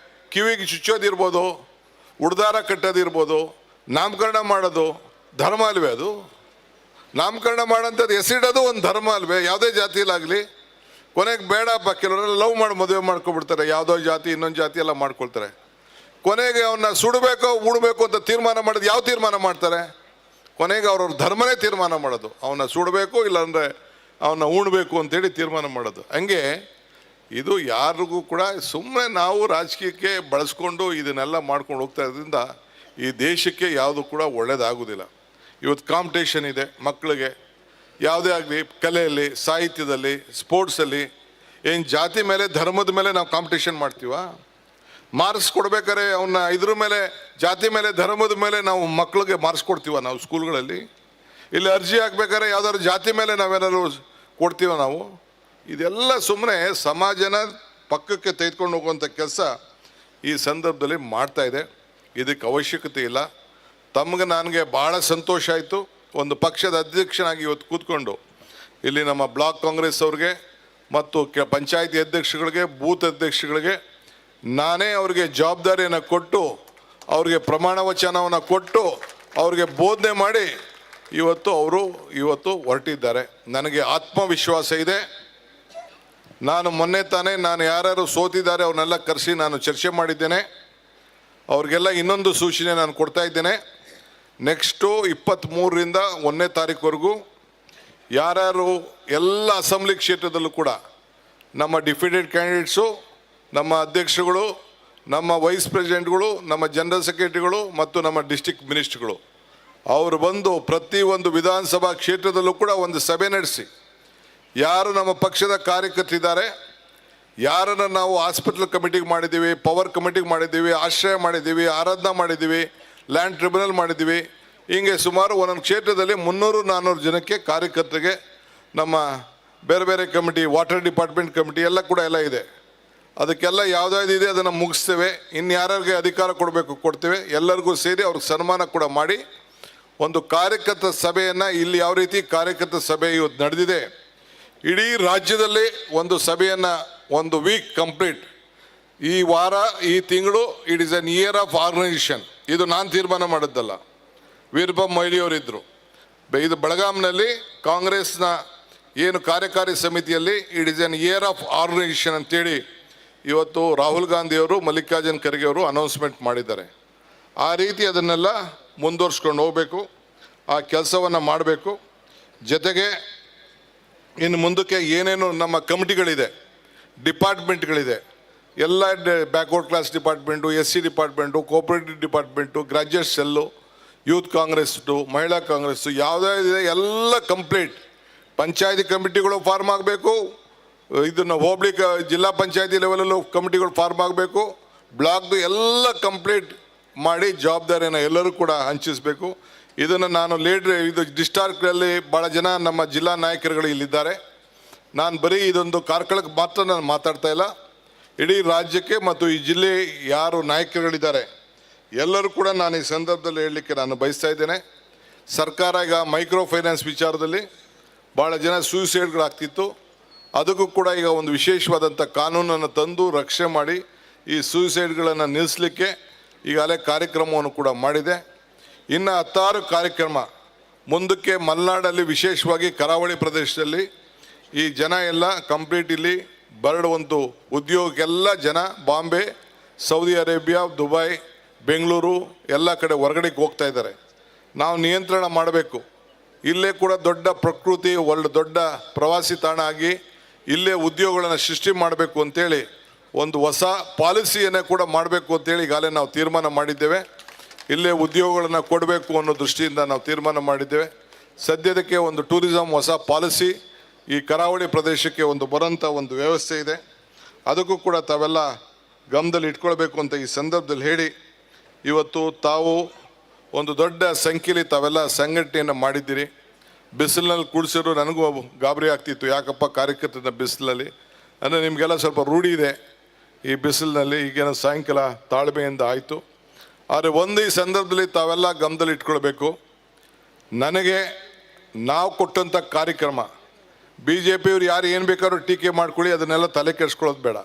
ಕಿವಿಗೆ ಚುಚ್ಚೋದಿರ್ಬೋದು, ಉಡ್ದಾರ ಕಟ್ಟೋದಿರ್ಬೋದು, ನಾಮಕರಣ ಮಾಡೋದು ಧರ್ಮ ಅಲ್ವೇ? ಅದು ನಾಮಕರಣ ಮಾಡೋಂಥದ್ದು ಹೆಸರಿಡೋದು ಒಂದು ಧರ್ಮ ಅಲ್ವೇ? ಯಾವುದೇ ಜಾತಿಯಲ್ಲಾಗಲಿ. ಕೊನೆಗೆ ಬೇಡಪ್ಪ, ಕೆಲವರೆಲ್ಲ ಲವ್ ಮಾಡಿ ಮದುವೆ ಮಾಡ್ಕೊಬಿಡ್ತಾರೆ, ಯಾವುದೋ ಜಾತಿ ಇನ್ನೊಂದು ಜಾತಿ ಎಲ್ಲ ಮಾಡ್ಕೊಳ್ತಾರೆ. ಕೊನೆಗೆ ಅವನ್ನ ಸುಡಬೇಕೋ ಉಡಬೇಕು ಅಂತ ತೀರ್ಮಾನ ಮಾಡೋದು ಯಾವ ತೀರ್ಮಾನ ಮಾಡ್ತಾರೆ? ಕೊನೆಗೆ ಅವ್ರವ್ರ ಧರ್ಮನೇ ತೀರ್ಮಾನ ಮಾಡೋದು. ಅವನ್ನ ಸುಡಬೇಕು, ಇಲ್ಲಾಂದರೆ ಅವನ್ನ ಉಣ್ಬೇಕು ಅಂತೇಳಿ ತೀರ್ಮಾನ ಮಾಡೋದು. ಹಂಗೆ ಇದು ಯಾರಿಗೂ ಕೂಡ ಸುಮ್ಮನೆ ನಾವು ರಾಜಕೀಯಕ್ಕೆ ಬಳಸ್ಕೊಂಡು ಇದನ್ನೆಲ್ಲ ಮಾಡ್ಕೊಂಡು ಹೋಗ್ತಾ ಇರೋದ್ರಿಂದ ಈ ದೇಶಕ್ಕೆ ಯಾವುದು ಕೂಡ ಒಳ್ಳೇದಾಗೋದಿಲ್ಲ. ಇವತ್ತು ಕಾಂಪಿಟೇಷನ್ ಇದೆ ಮಕ್ಕಳಿಗೆ, ಯಾವುದೇ ಆಗಲಿ, ಕಲೆಯಲ್ಲಿ, ಸಾಹಿತ್ಯದಲ್ಲಿ, ಸ್ಪೋರ್ಟ್ಸಲ್ಲಿ. ಏನು ಜಾತಿ ಮೇಲೆ, ಧರ್ಮದ ಮೇಲೆ ನಾವು ಕಾಂಪಿಟೇಷನ್ ಮಾಡ್ತೀವ? ಮಾರ್ಕ್ಸ್ ಕೊಡ್ಬೇಕಾದ್ರೆ ಅವನ್ನ ಇದ್ರ ಮೇಲೆ, ಜಾತಿ ಮೇಲೆ, ಧರ್ಮದ ಮೇಲೆ ನಾವು ಮಕ್ಕಳಿಗೆ ಮಾರ್ಕ್ಸ್ ಕೊಡ್ತೀವ ನಾವು ಸ್ಕೂಲ್ಗಳಲ್ಲಿ? ಇಲ್ಲಿ ಅರ್ಜಿ ಹಾಕ್ಬೇಕಾದ್ರೆ ಯಾವ್ದಾದ್ರು ಜಾತಿ ಮೇಲೆ ನಾವೇನಾದ್ರು ಕೊಡ್ತೀವ ನಾವು? ಇದೆಲ್ಲ ಸುಮ್ಮನೆ ಸಮಾಜನ ಪಕ್ಕಕ್ಕೆ ತೆಗೆದುಕೊಂಡು ಹೋಗುವಂಥ ಕೆಲಸ ಈ ಸಂದರ್ಭದಲ್ಲಿ ಮಾಡ್ತಾ ಇದೆ. ಇದಕ್ಕೆ ಅವಶ್ಯಕತೆ ಇಲ್ಲ. ತಮಗೆ ನನಗೆ ಭಾಳ ಸಂತೋಷ ಆಯಿತು. ಒಂದು ಪಕ್ಷದ ಅಧ್ಯಕ್ಷನಾಗಿ ಇವತ್ತು ಕೂತ್ಕೊಂಡು ಇಲ್ಲಿ ನಮ್ಮ ಬ್ಲಾಕ್ ಕಾಂಗ್ರೆಸ್ ಅವ್ರಿಗೆ ಮತ್ತು ಪಂಚಾಯತಿ ಅಧ್ಯಕ್ಷಗಳಿಗೆ, ಬೂತ್ ಅಧ್ಯಕ್ಷಗಳಿಗೆ ನಾನೇ ಅವ್ರಿಗೆ ಜವಾಬ್ದಾರಿಯನ್ನು ಕೊಟ್ಟು, ಅವ್ರಿಗೆ ಪ್ರಮಾಣ ವಚನವನ್ನು ಕೊಟ್ಟು, ಅವ್ರಿಗೆ ಬೋಧನೆ ಮಾಡಿ ಇವತ್ತು ಹೊರಟಿದ್ದಾರೆ. ನನಗೆ ಆತ್ಮವಿಶ್ವಾಸ ಇದೆ. ನಾನು ಮೊನ್ನೆ ತಾನೇ ನಾನು ಯಾರ್ಯಾರು ಸೋತಿದ್ದಾರೆ ಅವ್ರನ್ನೆಲ್ಲ ಕರೆಸಿ ನಾನು ಚರ್ಚೆ ಮಾಡಿದ್ದೇನೆ. ಅವ್ರಿಗೆಲ್ಲ ಇನ್ನೊಂದು ಸೂಚನೆ ನಾನು ಕೊಡ್ತಾ ಇದ್ದೇನೆ. ನೆಕ್ಸ್ಟು 23ರಿಂದ 1ನೇ ತಾರೀಕುವರೆಗೂ ಯಾರ್ಯಾರು ಎಲ್ಲ ಅಸೆಂಬ್ಲಿ ಕ್ಷೇತ್ರದಲ್ಲೂ ಕೂಡ ನಮ್ಮ ಡಿಫಿಡೆಡ್ ಕ್ಯಾಂಡಿಡೇಟ್ಸು, ನಮ್ಮ ಅಧ್ಯಕ್ಷರುಗಳು, ನಮ್ಮ ವೈಸ್ ಪ್ರೆಸಿಡೆಂಟ್ಗಳು, ನಮ್ಮ ಜನರಲ್ ಸೆಕ್ರೆಟರಿಗಳು ಮತ್ತು ನಮ್ಮ ಡಿಸ್ಟಿಕ್ ಮಿನಿಸ್ಟ್ರುಗಳು ಅವರು ಬಂದು ಪ್ರತಿಯೊಂದು ವಿಧಾನಸಭಾ ಕ್ಷೇತ್ರದಲ್ಲೂ ಕೂಡ ಒಂದು ಸಭೆ ನಡೆಸಿ ಯಾರು ನಮ್ಮ ಪಕ್ಷದ ಕಾರ್ಯಕರ್ತರಿದ್ದಾರೆ, ಯಾರನ್ನು ನಾವು ಹಾಸ್ಪಿಟಲ್ ಕಮಿಟಿಗೆ ಮಾಡಿದ್ದೀವಿ, ಪವರ್ ಕಮಿಟಿಗೆ ಮಾಡಿದ್ದೀವಿ, ಆಶ್ರಯ ಮಾಡಿದ್ದೀವಿ, ಆರಾಧನಾ ಮಾಡಿದ್ದೀವಿ, ಲ್ಯಾಂಡ್ ಟ್ರಿಬ್ಯುನಲ್ ಮಾಡಿದ್ದೀವಿ, ಹೀಗೆ ಸುಮಾರು ಒಂದೊಂದು ಕ್ಷೇತ್ರದಲ್ಲಿ 300-400 ಜನಕ್ಕೆ ಕಾರ್ಯಕರ್ತರಿಗೆ ನಮ್ಮ ಬೇರೆ ಬೇರೆ ಕಮಿಟಿ, ವಾಟರ್ ಡಿಪಾರ್ಟ್ಮೆಂಟ್ ಕಮಿಟಿ ಎಲ್ಲ ಕೂಡ ಎಲ್ಲ ಇದೆ. ಅದಕ್ಕೆಲ್ಲ ಯಾವುದಾದಿದೆ ಅದನ್ನು ಮುಗಿಸ್ತೇವೆ. ಇನ್ನು ಯಾರ್ಯಾರಿಗೆ ಅಧಿಕಾರ ಕೊಡಬೇಕು ಕೊಡ್ತೇವೆ. ಎಲ್ಲರಿಗೂ ಸೇರಿ ಅವ್ರಿಗೆ ಸನ್ಮಾನ ಕೂಡ ಮಾಡಿ ಒಂದು ಕಾರ್ಯಕರ್ತರ ಸಭೆಯನ್ನು ಇಲ್ಲಿ ಯಾವ ರೀತಿ ಕಾರ್ಯಕರ್ತರ ಸಭೆ ಇವತ್ತು ನಡೆದಿದೆ, ಇಡೀ ರಾಜ್ಯದಲ್ಲಿ ಒಂದು ಸಭೆಯನ್ನು ಒಂದು ವೀಕ್ ಕಂಪ್ಲೀಟ್, ಈ ವಾರ ಈ ತಿಂಗಳು it is an year of organisation. ಇದು ನಾನು ತೀರ್ಮಾನ ಮಾಡಿದ್ದಲ್ಲ, ವೀರಪ್ಪ ಮೊಯ್ಲಿಯವರಿದ್ದರು. ಇದು ಬೆಳಗಾಂನಲ್ಲಿ ಕಾಂಗ್ರೆಸ್ನ ಏನು ಕಾರ್ಯಕಾರಿ ಸಮಿತಿಯಲ್ಲಿ it is an year of organisation ಅಂತೇಳಿ ಇವತ್ತು ರಾಹುಲ್ ಗಾಂಧಿಯವರು, ಮಲ್ಲಿಕಾರ್ಜುನ್ ಖರ್ಗೆ ಅವರು ಅನೌನ್ಸ್ಮೆಂಟ್ ಮಾಡಿದ್ದಾರೆ. ಆ ರೀತಿ ಅದನ್ನೆಲ್ಲ ಮುಂದುವರ್ಸ್ಕೊಂಡು ಹೋಗಬೇಕು, ಆ ಕೆಲಸವನ್ನು ಮಾಡಬೇಕು. ಜೊತೆಗೆ ಇನ್ನು ಮುಂದಕ್ಕೆ ಏನೇನು ನಮ್ಮ ಕಮಿಟಿಗಳಿದೆ, ಡಿಪಾರ್ಟ್ಮೆಂಟ್ಗಳಿದೆ, ಎಲ್ಲ backward class department, SC department, cooperative department, graduate cell, youth Congress, ಮಹಿಳಾ ಕಾಂಗ್ರೆಸ್ಸು ಯಾವುದಾದಿದೆ ಎಲ್ಲ ಕಂಪ್ಲೀಟ್. ಪಂಚಾಯತಿ ಕಮಿಟಿಗಳು ಫಾರ್ಮ್ ಆಗಬೇಕು, ಇದನ್ನು ಹೋಬಳಿ ಜಿಲ್ಲಾ ಪಂಚಾಯತಿ ಲೆವೆಲಲ್ಲೂ ಕಮಿಟಿಗಳು ಫಾರ್ಮ್ ಆಗಬೇಕು, ಬ್ಲಾಕ್ದು ಎಲ್ಲ ಕಂಪ್ಲೀಟ್ ಮಾಡಿ ಜವಾಬ್ದಾರಿಯನ್ನು ಎಲ್ಲರೂ ಕೂಡ ಹಂಚಿಸಬೇಕು. ಇದನ್ನು ನಾನು ಇದು ಡಿಸ್ಟಾರ್ಕ್ಗಳಲ್ಲಿ ಭಾಳ ಜನ ನಮ್ಮ ಜಿಲ್ಲಾ ನಾಯಕರುಗಳು ಇಲ್ಲಿದ್ದಾರೆ. ನಾನು ಬರೀ ಇದೊಂದು ಕಾರ್ಕಳಕ್ಕೆ ಮಾತ್ರ ನಾನು ಮಾತಾಡ್ತಾ ಇಲ್ಲ, ಇಡೀ ರಾಜ್ಯಕ್ಕೆ ಮತ್ತು ಈ ಜಿಲ್ಲೆ ಯಾರು ನಾಯಕರುಗಳಿದ್ದಾರೆ ಎಲ್ಲರೂ ಕೂಡ ನಾನು ಈ ಸಂದರ್ಭದಲ್ಲಿ ಹೇಳಲಿಕ್ಕೆ ನಾನು ಬಯಸ್ತಾ ಇದ್ದೇನೆ. ಸರ್ಕಾರ ಈಗ ಮೈಕ್ರೋ ಫೈನಾನ್ಸ್ ವಿಚಾರದಲ್ಲಿ ಭಾಳ ಜನ ಸೂಸೈಡ್ಗಳಾಗ್ತಿತ್ತು, ಅದಕ್ಕೂ ಕೂಡ ಈಗ ಒಂದು ವಿಶೇಷವಾದಂಥ ಕಾನೂನನ್ನು ತಂದು ರಕ್ಷಣೆ ಮಾಡಿ ಈ ಸೂಸೈಡ್ಗಳನ್ನು ನಿಲ್ಲಿಸಲಿಕ್ಕೆ ಈಗಾಗಲೇ ಕಾರ್ಯಕ್ರಮವನ್ನು ಕೂಡ ಮಾಡಿದೆ. ಇನ್ನು 16 ಕಾರ್ಯಕ್ರಮ ಮುಂದಕ್ಕೆ ಮಲೆನಾಡಲ್ಲಿ, ವಿಶೇಷವಾಗಿ ಕರಾವಳಿ ಪ್ರದೇಶದಲ್ಲಿ ಈ ಜನ ಎಲ್ಲ ಕಂಪ್ಲೀಟ್ ಇಲ್ಲಿ ಬರಡುವಂಥ ಉದ್ಯೋಗಕ್ಕೆಲ್ಲ ಜನ Bombay, Saudi Arabia, Dubai, Bengaluru ಎಲ್ಲ ಕಡೆ ಹೊರಗಡೆಗೆ ಹೋಗ್ತಾ ಇದ್ದಾರೆ. ನಾವು ನಿಯಂತ್ರಣ ಮಾಡಬೇಕು. ಇಲ್ಲೇ ಕೂಡ ದೊಡ್ಡ ಪ್ರಕೃತಿ, ಒಳ್ಳೆ ದೊಡ್ಡ ಪ್ರವಾಸಿ ತಾಣ ಆಗಿ ಇಲ್ಲೇ ಉದ್ಯೋಗಗಳನ್ನು ಸೃಷ್ಟಿ ಮಾಡಬೇಕು ಅಂತೇಳಿ ಒಂದು ಹೊಸ ಪಾಲಿಸಿಯನ್ನು ಕೂಡ ಮಾಡಬೇಕು ಅಂತೇಳಿ ಈಗಾಗಲೇ ನಾವು ತೀರ್ಮಾನ ಮಾಡಿದ್ದೇವೆ. ಇಲ್ಲೇ ಉದ್ಯೋಗಗಳನ್ನು ಕೊಡಬೇಕು ಅನ್ನೋ ದೃಷ್ಟಿಯಿಂದ ನಾವು ತೀರ್ಮಾನ ಮಾಡಿದ್ದೇವೆ. ಸದ್ಯದಕ್ಕೆ ಒಂದು ಟೂರಿಸಂ ಹೊಸ ಪಾಲಿಸಿ ಈ ಕರಾವಳಿ ಪ್ರದೇಶಕ್ಕೆ ಒಂದು ಬರೋಂಥ ಒಂದು ವ್ಯವಸ್ಥೆ ಇದೆ, ಅದಕ್ಕೂ ಕೂಡ ತಾವೆಲ್ಲ ಗಮನದಲ್ಲಿ ಇಟ್ಕೊಳ್ಬೇಕು ಅಂತ ಈ ಸಂದರ್ಭದಲ್ಲಿ ಹೇಳಿ, ಇವತ್ತು ತಾವು ಒಂದು ದೊಡ್ಡ ಸಂಖ್ಯೆಯಲ್ಲಿ ತಾವೆಲ್ಲ ಸಂಘಟನೆಯನ್ನು ಮಾಡಿದ್ದೀರಿ. ಬಿಸಿಲಿನಲ್ಲಿ ಕೂಡಿಸಿದ್ರು ನನಗೂ ಗಾಬರಿ ಆಗ್ತಿತ್ತು, ಯಾಕಪ್ಪ ಕಾರ್ಯಕರ್ತನ ಬಿಸಿಲಿನಲ್ಲಿ ಅಂದರೆ ನಿಮಗೆಲ್ಲ ಸ್ವಲ್ಪ ರೂಢಿ ಇದೆ ಈ ಬಿಸಿಲಿನಲ್ಲಿ, ಈಗೇನೋ ಸಾಯಂಕಾಲ ತಾಳ್ಮೆಯಿಂದ ಆಯಿತು. ಆದರೆ ಒಂದು ಈ ಸಂದರ್ಭದಲ್ಲಿ ತಾವೆಲ್ಲ ಗಮನದಲ್ಲಿ ಇಟ್ಕೊಳ್ಬೇಕು, ನನಗೆ ನಾವು ಕೊಟ್ಟಂಥ ಕಾರ್ಯಕ್ರಮ BJPಯವ್ರು ಯಾರು ಏನು ಬೇಕಾದ್ರೂ ಟೀಕೆ ಮಾಡ್ಕೊಳ್ಳಿ, ಅದನ್ನೆಲ್ಲ ತಲೆ ಕೆಡಿಸ್ಕೊಳ್ಳೋದು ಬೇಡ.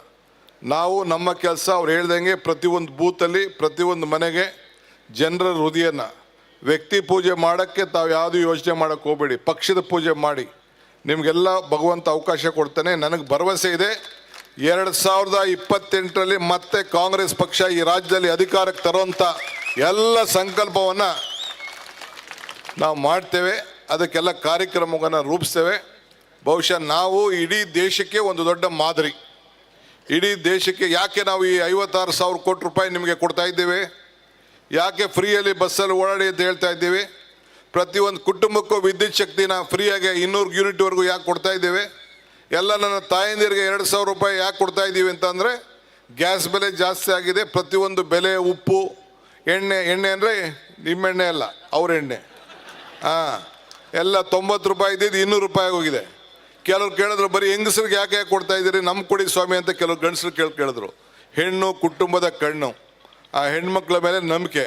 ನಾವು ನಮ್ಮ ಕೆಲಸ ಅವ್ರು ಹೇಳ್ದಂಗೆ ಪ್ರತಿಯೊಂದು ಬೂತಲ್ಲಿ ಪ್ರತಿಯೊಂದು ಮನೆಗೆ ಜನರ ಹೃದಯನ ವ್ಯಕ್ತಿ ಪೂಜೆ ಮಾಡೋಕ್ಕೆ ತಾವು ಯಾವುದು ಯೋಚನೆ ಮಾಡೋಕ್ಕೆ ಹೋಗಬೇಡಿ, ಪಕ್ಷದ ಪೂಜೆ ಮಾಡಿ. ನಿಮಗೆಲ್ಲ ಭಗವಂತ ಅವಕಾಶ ಕೊಡ್ತಾನೆ. ನನಗೆ ಭರವಸೆ ಇದೆ 2028ರಲ್ಲಿ ಮತ್ತೆ ಕಾಂಗ್ರೆಸ್ ಪಕ್ಷ ಈ ರಾಜ್ಯದಲ್ಲಿ ಅಧಿಕಾರಕ್ಕೆ ತರುವಂಥ ಎಲ್ಲ ಸಂಕಲ್ಪವನ್ನು ನಾವು ಮಾಡ್ತೇವೆ, ಅದಕ್ಕೆಲ್ಲ ಕಾರ್ಯಕ್ರಮವನ್ನು ರೂಪಿಸ್ತೇವೆ. ಬಹುಶಃ ನಾವು ಇಡೀ ದೇಶಕ್ಕೆ ಒಂದು ದೊಡ್ಡ ಮಾದರಿ. ಇಡೀ ದೇಶಕ್ಕೆ ಯಾಕೆ ನಾವು ಈ 56,000 ಕೋಟಿ ರೂಪಾಯಿ ನಿಮಗೆ ಕೊಡ್ತಾ ಇದ್ದೇವೆ, ಯಾಕೆ ಫ್ರೀಯಲ್ಲಿ ಬಸ್ಸಲ್ಲಿ ಓಡಾಡಿ ಅಂತ ಹೇಳ್ತಾ ಇದ್ದೀವಿ, ಪ್ರತಿಯೊಂದು ಕುಟುಂಬಕ್ಕೂ ವಿದ್ಯುತ್ ಶಕ್ತಿನ ಫ್ರೀಯಾಗಿ 200 ಯೂನಿಟ್ವರೆಗೂ ಯಾಕೆ ಕೊಡ್ತಾ ಇದ್ದೇವೆ, ಎಲ್ಲ ನನ್ನ ತಾಯಂದಿರಿಗೆ 2,000 ರೂಪಾಯಿ ಯಾಕೆ ಕೊಡ್ತಾ ಇದ್ದೀವಿ ಅಂತಂದರೆ ಗ್ಯಾಸ್ ಬೆಲೆ ಜಾಸ್ತಿ ಆಗಿದೆ, ಪ್ರತಿಯೊಂದು ಬೆಲೆ, ಉಪ್ಪು, ಎಣ್ಣೆ ಅಂದರೆ ನಿಮ್ಮೆಣ್ಣೆ ಅಲ್ಲ ಅವ್ರ ಎಣ್ಣೆ, ಎಲ್ಲ 90 ರೂಪಾಯಿ ಇದ್ದಿದ್ದು 200 ರೂಪಾಯಿ ಹೋಗಿದೆ. ಕೆಲವ್ರು ಕೇಳಿದ್ರು ಬರೀ ಹೆಂಗಸ್ರಿಗೆ ಯಾಕೆ ಕೊಡ್ತಾ ಇದ್ದೀರಿ, ನಮ್ಮ ಕೊಡಿ ಸ್ವಾಮಿ ಅಂತ ಕೆಲವು ಗಂಡಸರು ಕೇಳಿದ್ರು. ಹೆಣ್ಣು ಕುಟುಂಬದ ಕಣ್ಣು, ಆ ಹೆಣ್ಮಕ್ಳ ಮೇಲೆ ನಂಬಿಕೆ,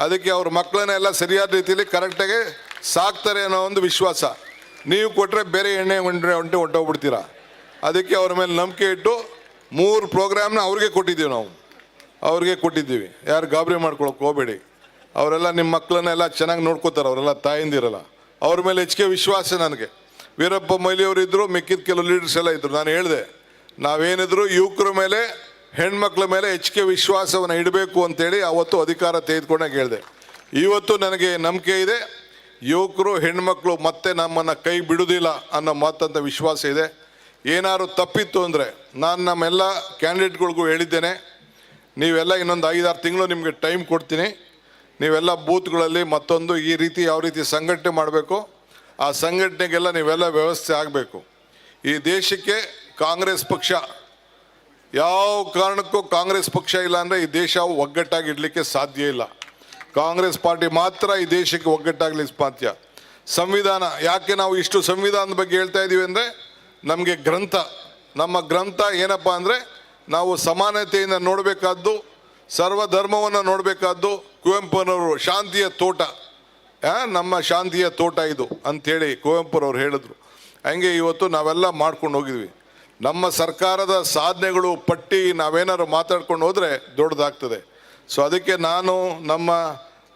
ಅದಕ್ಕೆ ಅವ್ರ ಮಕ್ಕಳನ್ನೆಲ್ಲ ಸರಿಯಾದ ರೀತಿಯಲ್ಲಿ ಕರೆಕ್ಟಾಗಿ ಸಾಕ್ತಾರೆ ಅನ್ನೋ ಒಂದು ವಿಶ್ವಾಸ. ನೀವು ಕೊಟ್ಟರೆ ಬೇರೆ ಎಣ್ಣೆ ಹೊಂಟೋಗ್ಬಿಡ್ತೀರಾ. ಅದಕ್ಕೆ ಅವ್ರ ಮೇಲೆ ನಂಬಿಕೆ ಇಟ್ಟು 3 ಪ್ರೋಗ್ರಾಮ್ನ ಅವ್ರಿಗೆ ಕೊಟ್ಟಿದ್ದೀವಿ, ನಾವು ಅವ್ರಿಗೆ ಕೊಟ್ಟಿದ್ದೀವಿ. ಯಾರು ಗಾಬರಿ ಮಾಡ್ಕೊಳಕ್ಕೆ ಹೋಗಬೇಡಿ, ಅವರೆಲ್ಲ ನಿಮ್ಮ ಮಕ್ಕಳನ್ನೆಲ್ಲ ಚೆನ್ನಾಗಿ ನೋಡ್ಕೋತಾರೆ, ಅವರೆಲ್ಲ ತಾಯಿಂದಿರಲ್ಲ, ಅವ್ರ ಮೇಲೆ ಹೆಚ್ಚಿಗೆ ವಿಶ್ವಾಸ ನನಗೆ. ವೀರಪ್ಪ ಮೊಯ್ಲಿಯವರು ಇದ್ದರು, ಮಿಕ್ಕಿದ ಕೆಲವು ಲೀಡರ್ಸ್ ಎಲ್ಲ ಇದ್ದರು. ನಾನು ಹೇಳಿದೆ ನಾವೇನಿದ್ರು ಯುವಕರ ಮೇಲೆ ಹೆಣ್ಮಕ್ಳ ಮೇಲೆ ಹೆಚ್ಚಿಗೆ ವಿಶ್ವಾಸವನ್ನು ಇಡಬೇಕು ಅಂತೇಳಿ ಅವತ್ತು ಅಧಿಕಾರ ತೆಗೆದುಕೊಂಡಾಗ ಹೇಳಿದೆ. ಇವತ್ತು ನನಗೆ ನಂಬಿಕೆ ಇದೆ, ಯುವಕರು ಹೆಣ್ಮಕ್ಳು ಮತ್ತೆ ನಮ್ಮನ್ನು ಕೈ ಬಿಡುವುದಿಲ್ಲ ಅನ್ನೋ ಮಾತಂತ ವಿಶ್ವಾಸ ಇದೆ. ಏನಾದ್ರು ತಪ್ಪಿತ್ತು ಅಂದರೆ ನಾನು ನಮ್ಮೆಲ್ಲ ಕ್ಯಾಂಡಿಡೇಟ್ಗಳಿಗೂ ಹೇಳಿದ್ದೇನೆ, ನೀವೆಲ್ಲ ಇನ್ನೊಂದು 5-6 ತಿಂಗಳು ನಿಮಗೆ ಟೈಮ್ ಕೊಡ್ತೀನಿ. ನೀವೆಲ್ಲ ಬೂತ್ಗಳಲ್ಲಿ ಮತ್ತೊಂದು ಈ ರೀತಿ ಯಾವ ರೀತಿ ಸಂಘಟನೆ ಮಾಡಬೇಕು, ಆ ಸಂಘಟನೆಗೆಲ್ಲ ನೀವೆಲ್ಲ ವ್ಯವಸ್ಥೆ ಆಗಬೇಕು. ಈ ದೇಶಕ್ಕೆ ಕಾಂಗ್ರೆಸ್ ಪಕ್ಷ ಯಾವ ಕಾರಣಕ್ಕೂ ಕಾಂಗ್ರೆಸ್ ಪಕ್ಷ ಇಲ್ಲ ಅಂದರೆ ಈ ದೇಶ ಒಗ್ಗಟ್ಟಾಗಿಡಲಿಕ್ಕೆ ಸಾಧ್ಯ ಇಲ್ಲ. ಕಾಂಗ್ರೆಸ್ ಪಾರ್ಟಿ ಮಾತ್ರ ಈ ದೇಶಕ್ಕೆ ಒಗ್ಗಟ್ಟಾಗಲಿ ಸಾಧ್ಯ. ಸಂವಿಧಾನ, ಯಾಕೆ ನಾವು ಇಷ್ಟು ಸಂವಿಧಾನದ ಬಗ್ಗೆ ಹೇಳ್ತಾ ಇದ್ದೀವಿ ಅಂದರೆ ನಮಗೆ ನಮ್ಮ ಗ್ರಂಥ ಏನಪ್ಪ ಅಂದರೆ ನಾವು ಸಮಾನತೆಯಿಂದ ನೋಡಬೇಕಾದ್ದು, ಸರ್ವಧರ್ಮವನ್ನು ನೋಡಬೇಕಾದ್ದು. ಕುವೆಂಪುರವರು ಶಾಂತಿಯ ತೋಟ, ನಮ್ಮ ಶಾಂತಿಯ ತೋಟ ಇದು ಅಂಥೇಳಿ ಕುವೆಂಪುರವ್ರು ಹೇಳಿದ್ರು. ಹಂಗೆ ಇವತ್ತು ನಾವೆಲ್ಲ ಮಾಡ್ಕೊಂಡು ಹೋಗಿದ್ವಿ. ನಮ್ಮ ಸರ್ಕಾರದ ಸಾಧನೆಗಳು ಪಟ್ಟಿ ನಾವೇನಾದ್ರು ಮಾತಾಡ್ಕೊಂಡು ಹೋದರೆ ದೊಡ್ಡದಾಗ್ತದೆ. ಸೊ ಅದಕ್ಕೆ ನಾನು ನಮ್ಮ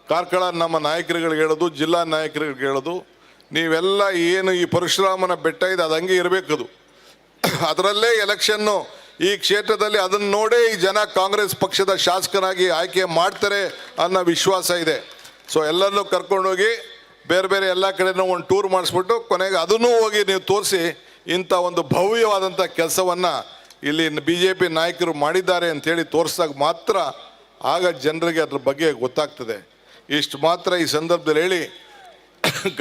ಕಾರ್ಕಳ ನಮ್ಮ ನಾಯಕರುಗಳಿಗೆ ಹೇಳೋದು, ಜಿಲ್ಲಾ ನಾಯಕರಿಗೆ ಹೇಳೋದು, ನೀವೆಲ್ಲ ಏನು ಈ ಪರಶುರಾಮನ ಬೆಟ್ಟ ಇದೆ ಅದು ಹಂಗೆ ಇರಬೇಕದು. ಅದರಲ್ಲೇ ಎಲೆಕ್ಷನ್ನು ಈ ಕ್ಷೇತ್ರದಲ್ಲಿ ಅದನ್ನು ನೋಡೇ ಈ ಜನ ಕಾಂಗ್ರೆಸ್ ಪಕ್ಷದ ಶಾಸಕರಾಗಿ ಆಯ್ಕೆ ಮಾಡ್ತಾರೆ ಅನ್ನೋ ವಿಶ್ವಾಸ ಇದೆ. ಸೊ ಎಲ್ಲರನ್ನೂ ಕರ್ಕೊಂಡೋಗಿ ಬೇರೆ ಬೇರೆ ಎಲ್ಲ ಕಡೆನೂ ಒಂದು ಟೂರ್ ಮಾಡಿಸ್ಬಿಟ್ಟು ಕೊನೆಗೆ ಅದನ್ನೂ ಹೋಗಿ ನೀವು ತೋರಿಸಿ ಇಂಥ ಒಂದು ಭವ್ಯವಾದಂಥ ಕೆಲಸವನ್ನು ಇಲ್ಲಿ BJP ನಾಯಕರು ಮಾಡಿದ್ದಾರೆ ಅಂಥೇಳಿ ತೋರಿಸಿದಾಗ ಮಾತ್ರ ಆಗ ಜನರಿಗೆ ಅದ್ರ ಬಗ್ಗೆ ಗೊತ್ತಾಗ್ತದೆ. ಇಷ್ಟು ಮಾತ್ರ ಈ ಸಂದರ್ಭದಲ್ಲಿ ಹೇಳಿ,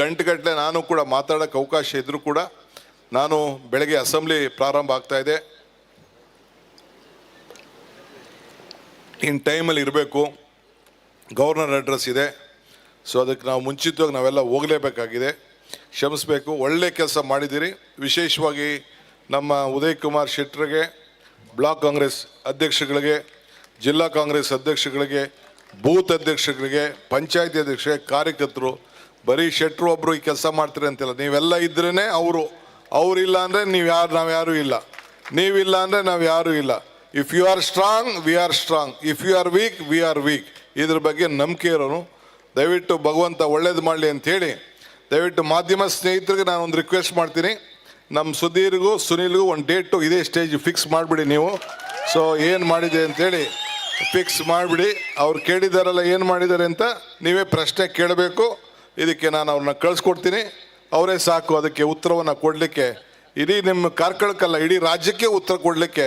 ಗಂಟೆಗಟ್ಟಲೆ ನಾನು ಕೂಡ ಮಾತಾಡೋಕ್ಕೆ ಅವಕಾಶ ಇದ್ದರೂ ಕೂಡ ನಾನು ಬೆಳಗ್ಗೆ ಅಸೆಂಬ್ಲಿ ಪ್ರಾರಂಭ ಆಗ್ತಾ ಇದೆ, ಇನ್ ಟೈಮಲ್ಲಿ ಇರಬೇಕು, ಗವರ್ನರ್ ಅಡ್ರೆಸ್ ಇದೆ. ಸೊ ಅದಕ್ಕೆ ನಾವು ಮುಂಚಿತವಾಗಿ ನಾವೆಲ್ಲ ಹೋಗಲೇಬೇಕಾಗಿದೆ, ಕ್ಷಮಿಸಬೇಕು. ಒಳ್ಳೆ ಕೆಲಸ ಮಾಡಿದ್ದೀರಿ. ವಿಶೇಷವಾಗಿ ನಮ್ಮ ಉದಯ್ ಕುಮಾರ್ ಶೆಟ್ಟರ್ಗೆ, ಬ್ಲಾಕ್ ಕಾಂಗ್ರೆಸ್ ಅಧ್ಯಕ್ಷಗಳಿಗೆ, ಜಿಲ್ಲಾ ಕಾಂಗ್ರೆಸ್ ಅಧ್ಯಕ್ಷಗಳಿಗೆ, ಬೂತ್ ಅಧ್ಯಕ್ಷಗಳಿಗೆ, ಪಂಚಾಯತಿ ಅಧ್ಯಕ್ಷರಿಗೆ, ಕಾರ್ಯಕರ್ತರು, ಬರೀ ಶೆಟ್ಟರು ಒಬ್ಬರು ಈ ಕೆಲಸ ಮಾಡ್ತೀರಿ ಅಂತಿಲ್ಲ. ನೀವೆಲ್ಲ ಇದ್ರೇ ಅವರಿಲ್ಲ ಅಂದರೆ ನಾವು ಯಾರೂ ಇಲ್ಲ, ನೀವಿಲ್ಲ ಅಂದರೆ ನಾವು ಯಾರೂ ಇಲ್ಲ. If you are strong we are strong, if you are weak we are weak. ಇದ್ರ ಬಗ್ಗೆ ನಂಬಿಕೆ ಇರೋನು. ದಯವಿಟ್ಟು ಭಗವಂತ ಒಳ್ಳೇದು ಮಾಡಲಿ ಅಂಥೇಳಿ ದಯವಿಟ್ಟು ಮಾಧ್ಯಮ ಸ್ನೇಹಿತರಿಗೆ ನಾನು ಒಂದು ರಿಕ್ವೆಸ್ಟ್ ಮಾಡ್ತೀನಿ, ನಮ್ಮ ಸುಧೀರ್ಗೂ ಸುನೀಲ್ಗೂ ಒಂದು ಡೇಟು ಇದೇ ಸ್ಟೇಜ್ ಫಿಕ್ಸ್ ಮಾಡಿಬಿಡಿ ನೀವು. ಸೊ ಏನು ಮಾಡಿದೆ ಅಂಥೇಳಿ ಫಿಕ್ಸ್ ಮಾಡಿಬಿಡಿ. ಅವ್ರು ಕೇಳಿದಾರಲ್ಲ ಏನು ಮಾಡಿದ್ದಾರೆ ಅಂತ ನೀವೇ ಪ್ರಶ್ನೆ ಕೇಳಬೇಕು. ಇದಕ್ಕೆ ನಾನು ಅವ್ರನ್ನ ಕಳಿಸ್ಕೊಡ್ತೀನಿ, ಅವರೇ ಸಾಕು ಅದಕ್ಕೆ ಉತ್ತರವನ್ನು ಕೊಡಲಿಕ್ಕೆ. ಇಡೀ ನಿಮ್ಮ ಕಾರ್ಕಳಕ್ಕಲ್ಲ, ಇಡೀ ರಾಜ್ಯಕ್ಕೆ ಉತ್ತರ ಕೊಡಲಿಕ್ಕೆ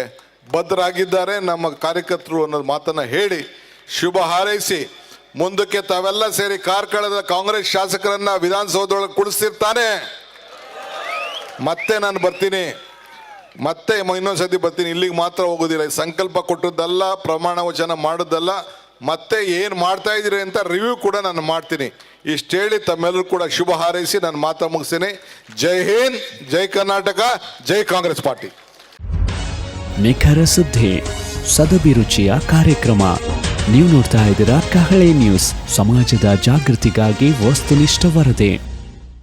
ಬದ್ಧರಾಗಿದ್ದಾರೆ ನಮ್ಮ ಕಾರ್ಯಕರ್ತರು ಅನ್ನೋದು ಮಾತನ್ನು ಹೇಳಿ ಶುಭ ಹಾರೈಸಿ, ಮುಂದಕ್ಕೆ ತಾವೆಲ್ಲ ಸೇರಿ ಕಾರ್ಕಳದ ಕಾಂಗ್ರೆಸ್ ಶಾಸಕರನ್ನ ವಿಧಾನಸೌಧದೊಳಗೆ ಕುಳಿಸ್ತಿರ್ತಾನೆ. ಮತ್ತೆ ನಾನು ಬರ್ತೀನಿ, ಮತ್ತೆ ಇನ್ನೊಂದ್ಸತಿ ಬರ್ತೀನಿ. ಇಲ್ಲಿಗೆ ಮಾತ್ರ ಹೋಗೋದಿಲ್ಲ. ಸಂಕಲ್ಪ ಕೊಟ್ಟದ್ದಲ್ಲ, ಪ್ರಮಾಣ ವಚನ ಮಾಡೋದಲ್ಲ, ಮತ್ತೆ ಏನು ಮಾಡ್ತಾ ಇದ್ದೀರಿ ಅಂತ ರಿವ್ಯೂ ಕೂಡ ನಾನು ಮಾಡ್ತೀನಿ. ಇಷ್ಟು ಹೇಳಿ ತಮ್ಮೆಲ್ಲರೂ ಕೂಡ ಶುಭ ಹಾರೈಸಿ ನಾನು ಮಾತಾ ಮುಗಿಸ್ತೀನಿ. ಜೈ ಹಿಂದ್, ಜೈ ಕರ್ನಾಟಕ, ಜೈ ಕಾಂಗ್ರೆಸ್ ಪಾರ್ಟಿ. ನಿಖರ ಸುದ್ದಿ, ಸದಭಿರುಚಿಯ ಕಾರ್ಯಕ್ರಮ. ನೀವು ನೋಡ್ತಾ ಇದ್ದೀರಾ ಕಹಳೆ ನ್ಯೂಸ್, ಸಮಾಜದ ಜಾಗೃತಿಗಾಗಿ ವಸ್ತುನಿಷ್ಠ ವರದಿ.